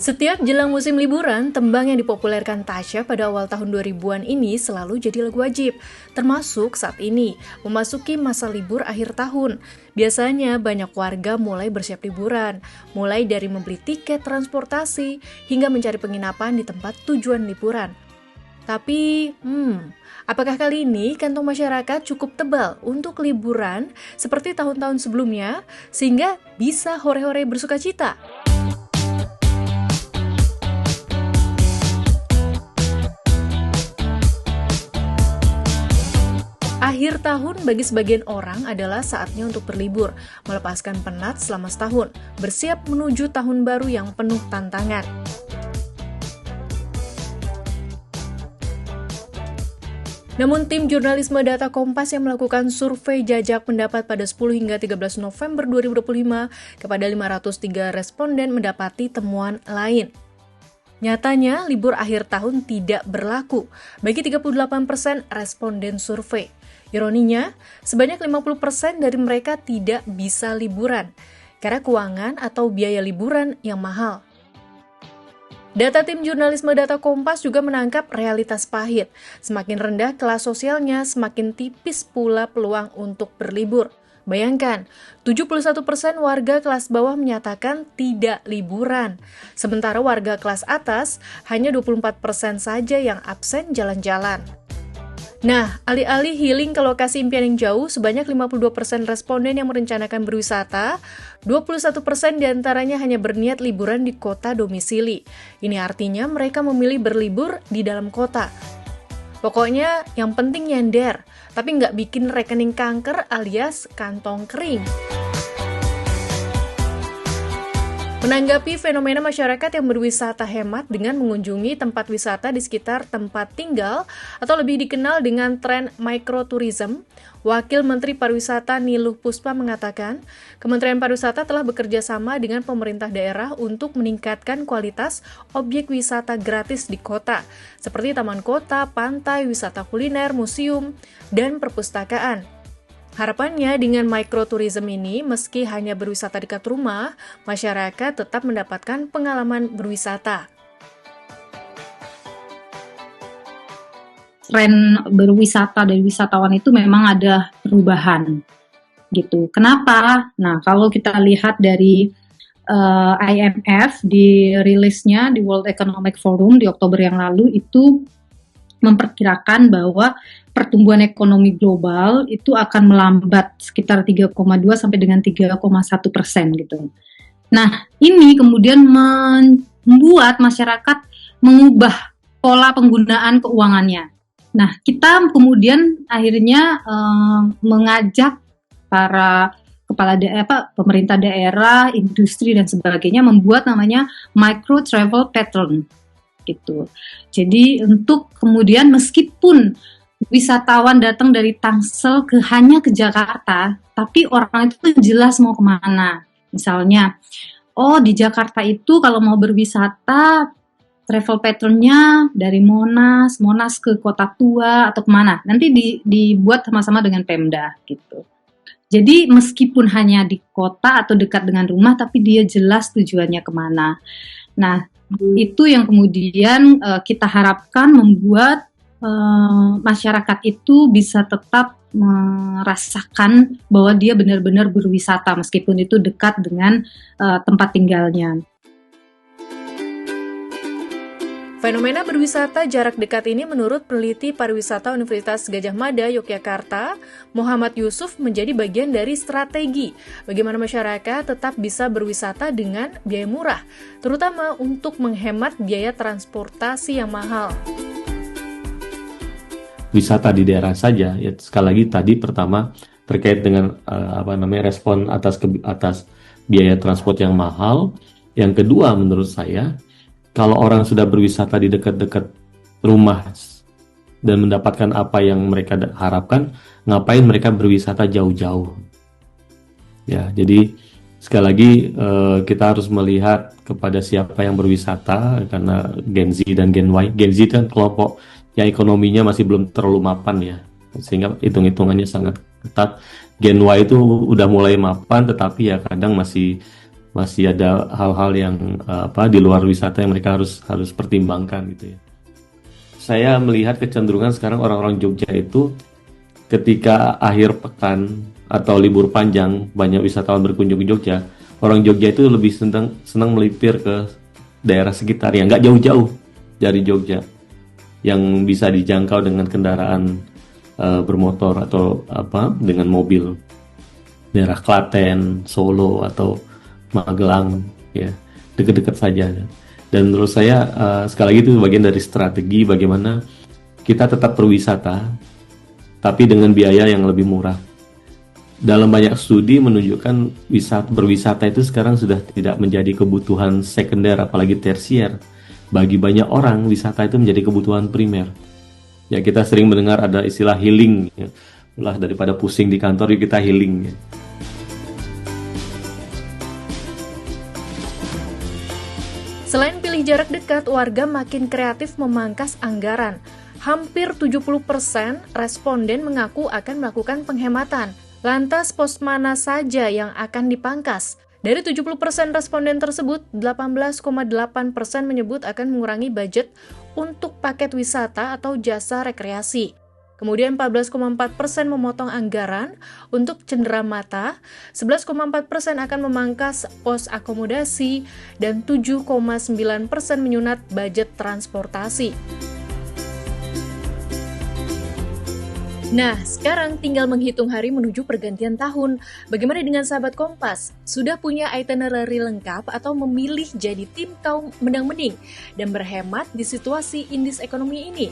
Setiap jelang musim liburan, tembang yang dipopulerkan Tasya pada awal tahun 2000-an ini selalu jadi lagu wajib. Termasuk saat ini, memasuki masa libur akhir tahun. Biasanya banyak warga mulai bersiap liburan, mulai dari membeli tiket transportasi hingga mencari penginapan di tempat tujuan liburan. Tapi, apakah kali ini kantong masyarakat cukup tebal untuk liburan seperti tahun-tahun sebelumnya sehingga bisa hore-hore bersukacita? Akhir tahun bagi sebagian orang adalah saatnya untuk berlibur, melepaskan penat selama setahun, bersiap menuju tahun baru yang penuh tantangan. Namun tim jurnalisme Data Kompas yang melakukan survei jajak pendapat pada 10 hingga 13 November 2025 kepada 503 responden mendapati temuan lain. Nyatanya, libur akhir tahun tidak berlaku bagi 38% responden survei. Ironinya, sebanyak 50% dari mereka tidak bisa liburan karena keuangan atau biaya liburan yang mahal. Data tim jurnalisme Data Kompas juga menangkap realitas pahit. Semakin rendah kelas sosialnya, semakin tipis pula peluang untuk berlibur. Bayangkan, 71% warga kelas bawah menyatakan tidak liburan. Sementara warga kelas atas, hanya 24% saja yang absen jalan-jalan. Nah, alih-alih healing ke lokasi impian yang jauh, sebanyak 52% responden yang merencanakan berwisata, 21% diantaranya hanya berniat liburan di kota domisili. Ini artinya mereka memilih berlibur di dalam kota. Pokoknya yang penting nyender, tapi nggak bikin rekening kanker alias kantong kering. Menanggapi fenomena masyarakat yang berwisata hemat dengan mengunjungi tempat wisata di sekitar tempat tinggal atau lebih dikenal dengan tren microtourism, Wakil Menteri Pariwisata Niluh Puspa mengatakan, Kementerian Pariwisata telah bekerja sama dengan pemerintah daerah untuk meningkatkan kualitas objek wisata gratis di kota, seperti taman kota, pantai, wisata kuliner, museum, dan perpustakaan. Harapannya dengan microtourism ini, meski hanya berwisata dekat rumah, masyarakat tetap mendapatkan pengalaman berwisata. Tren berwisata dari wisatawan itu memang ada perubahan, gitu. Kenapa? Nah, kalau kita lihat dari IMF di rilisnya di World Economic Forum di Oktober yang lalu itu memperkirakan bahwa pertumbuhan ekonomi global itu akan melambat sekitar 3,2 sampai dengan 3,1% gitu. Nah, ini kemudian membuat masyarakat mengubah pola penggunaan keuangannya. Nah, kita kemudian akhirnya mengajak para kepala pemerintah daerah, industri dan sebagainya membuat namanya micro travel pattern gitu. Jadi untuk kemudian meskipun wisatawan datang dari Tangsel hanya ke Jakarta, tapi orang itu jelas mau kemana. Misalnya, di Jakarta itu kalau mau berwisata, travel pattern-nya dari Monas ke Kota Tua atau kemana. Nanti dibuat sama-sama dengan Pemda gitu. Jadi meskipun hanya di kota atau dekat dengan rumah, tapi dia jelas tujuannya kemana. Nah, itu yang kemudian kita harapkan membuat masyarakat itu bisa tetap merasakan bahwa dia benar-benar berwisata meskipun itu dekat dengan tempat tinggalnya. Fenomena berwisata jarak dekat ini menurut peneliti pariwisata Universitas Gadjah Mada, Yogyakarta, Muhammad Yusuf menjadi bagian dari strategi bagaimana masyarakat tetap bisa berwisata dengan biaya murah, terutama untuk menghemat biaya transportasi yang mahal. Wisata di daerah saja, ya sekali lagi tadi pertama terkait dengan respon atas biaya transport yang mahal. Yang kedua menurut saya, kalau orang sudah berwisata di dekat-dekat rumah dan mendapatkan apa yang mereka harapkan, ngapain mereka berwisata jauh-jauh? Ya, jadi sekali lagi kita harus melihat kepada siapa yang berwisata, karena Gen Z dan Gen Y. Gen Z kan kelompok yang ekonominya masih belum terlalu mapan ya, sehingga hitung-hitungannya sangat ketat. Gen Y itu udah mulai mapan, tetapi ya kadang masih masih ada hal-hal yang di luar wisata yang mereka harus pertimbangkan gitu ya. Saya melihat kecenderungan sekarang orang-orang Jogja itu ketika akhir pekan atau libur panjang banyak wisatawan berkunjung ke Jogja, orang Jogja itu lebih senang melipir ke daerah sekitar yang nggak jauh-jauh dari Jogja, yang bisa dijangkau dengan kendaraan bermotor atau dengan mobil, daerah Klaten, Solo atau Magelang, ya dekat-dekat saja. Dan menurut saya sekali lagi itu bagian dari strategi bagaimana kita tetap berwisata tapi dengan biaya yang lebih murah. Dalam banyak studi menunjukkan berwisata itu sekarang sudah tidak menjadi kebutuhan sekunder apalagi tersier. Bagi banyak orang wisata itu menjadi kebutuhan primer. Ya, kita sering mendengar ada istilah healing, ya. Ulah daripada pusing di kantor, yuk kita healing, ya. Selain pilih jarak dekat, warga makin kreatif memangkas anggaran. Hampir 70% responden mengaku akan melakukan penghematan. Lantas pos mana saja yang akan dipangkas? Dari 70% responden tersebut, 18,8% menyebut akan mengurangi budget untuk paket wisata atau jasa rekreasi. Kemudian 14,4% memotong anggaran untuk cenderamata, 11,4% akan memangkas pos akomodasi, dan 7,9% menyunat budget transportasi. Nah, sekarang tinggal menghitung hari menuju pergantian tahun. Bagaimana dengan sahabat Kompas? Sudah punya itinerary lengkap atau memilih jadi tim kaum menang-mending dan berhemat di situasi indeks ekonomi ini?